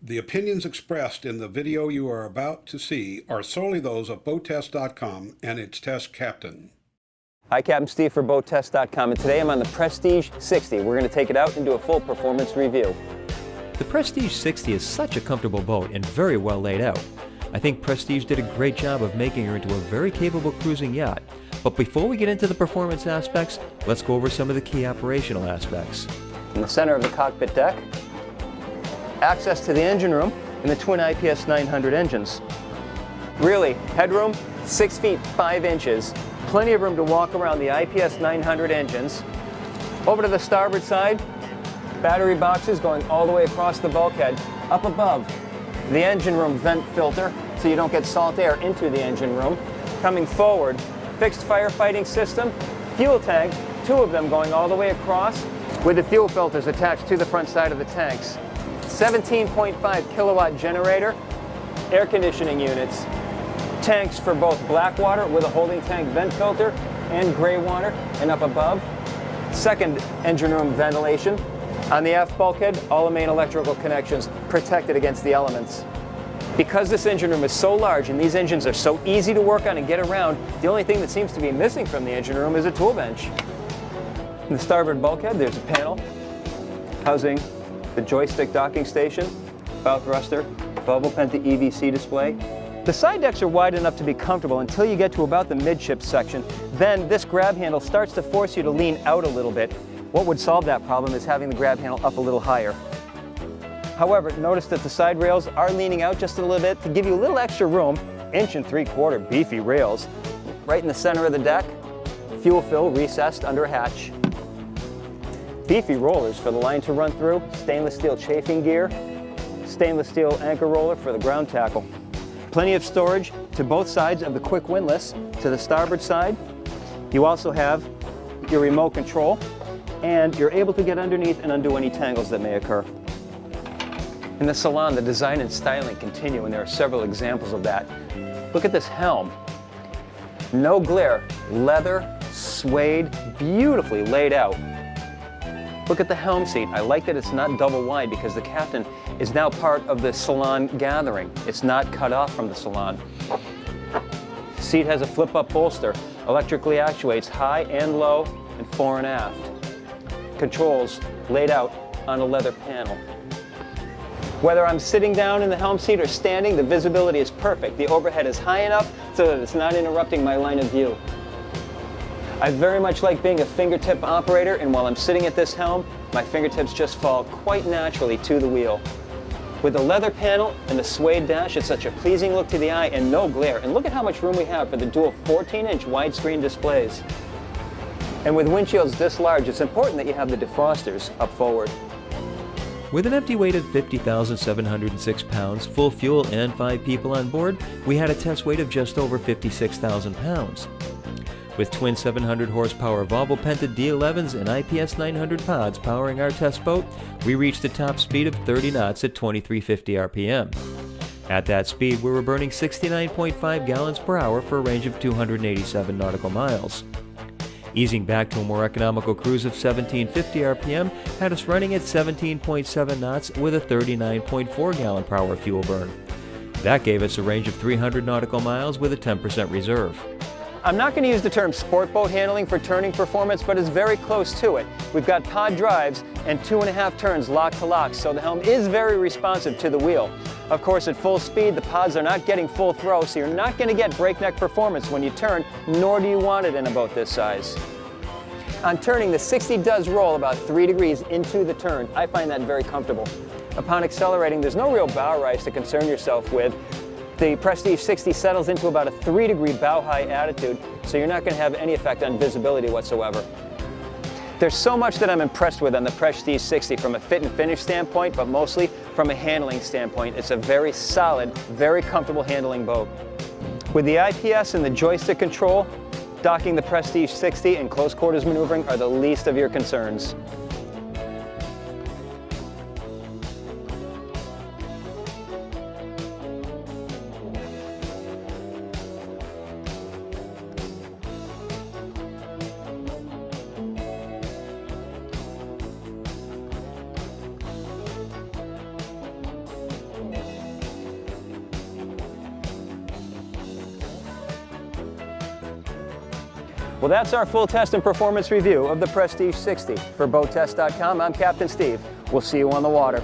The opinions expressed in the video you are about to see are solely those of BoatTest.com and its test captain. Hi, Captain Steve for BoatTest.com, and today I'm on the Prestige 60. We're going to take it out and do a full performance review. The Prestige 60 is such a comfortable boat and very well laid out. I think Prestige did a great job of making her into a very capable cruising yacht. But before we get into the performance aspects, let's go over some of the key operational aspects. In the center of the cockpit deck, access to the engine room and the twin IPS 900 engines. Really, headroom, 6 feet 5 inches. Plenty of room to walk around the IPS 900 engines. Over to the starboard side, battery boxes going all the way across the bulkhead. Up above, the engine room vent filter so you don't get salt air into the engine room. Coming forward, fixed firefighting system, fuel tank, 2 of them going all the way across with the fuel filters attached to the front side of the tanks. 17.5 kilowatt generator, air conditioning units, tanks for both black water with a holding tank vent filter and gray water, and up above, second engine room ventilation. On the aft bulkhead, all the main electrical connections protected against the elements. Because this engine room is so large and these engines are so easy to work on and get around, the only thing that seems to be missing from the engine room is a tool bench. In the starboard bulkhead, there's a panel housing the joystick docking station, bow thruster, Volvo Penta EVC display. The side decks are wide enough to be comfortable until you get to about the midship section. Then this grab handle starts to force you to lean out a little bit. What would solve that problem is having the grab handle up a little higher. However, notice that the side rails are leaning out just a little bit to give you a little extra room. 1.75 inch beefy rails. Right in the center of the deck, fuel fill recessed under a hatch. Beefy rollers for the line to run through, stainless steel chafing gear, stainless steel anchor roller for the ground tackle. Plenty of storage to both sides of the quick windlass. To the starboard side, you also have your remote control, and you're able to get underneath and undo any tangles that may occur. In the salon, the design and styling continue, and there are several examples of that. Look at this helm. No glare, leather, suede, beautifully laid out. Look at the helm seat. I like that it's not double wide because the captain is now part of the salon gathering. It's not cut off from the salon. Seat has a flip-up bolster, electrically actuates high and low and fore and aft. Controls laid out on a leather panel. Whether I'm sitting down in the helm seat or standing, the visibility is perfect. The overhead is high enough so that it's not interrupting my line of view. I very much like being a fingertip operator, and while I'm sitting at this helm, my fingertips just fall quite naturally to the wheel. With the leather panel and the suede dash, it's such a pleasing look to the eye and no glare. And look at how much room we have for the dual 14-inch widescreen displays. And with windshields this large, it's important that you have the defrosters up forward. With an empty weight of 50,706 pounds, full fuel, and 5 people on board, we had a test weight of just over 56,000 pounds. With twin 700 horsepower Volvo Penta D11s and IPS 900 pods powering our test boat, we reached a top speed of 30 knots at 2350 RPM. At that speed, we were burning 69.5 gallons per hour for a range of 287 nautical miles. Easing back to a more economical cruise of 1750 RPM had us running at 17.7 knots with a 39.4 gallon per hour fuel burn. That gave us a range of 300 nautical miles with a 10% reserve. I'm not going to use the term sport boat handling for turning performance, but it's very close to it. We've got pod drives and 2.5 turns lock to lock, so the helm is very responsive to the wheel. Of course, at full speed, the pods are not getting full throw, so you're not going to get breakneck performance when you turn, nor do you want it in a boat this size. On turning, the 60 does roll about 3 degrees into the turn. I find that very comfortable. Upon accelerating, there's no real bow rise to concern yourself with. The Prestige 60 settles into about a 3-degree bow-high attitude, so you're not going to have any effect on visibility whatsoever. There's so much that I'm impressed with on the Prestige 60 from a fit and finish standpoint, but mostly from a handling standpoint. It's a very solid, very comfortable handling boat. With the IPS and the joystick control, docking the Prestige 60 and close quarters maneuvering are the least of your concerns. Well, that's our full test and performance review of the Prestige 60. For BoatTest.com, I'm Captain Steve. We'll see you on the water.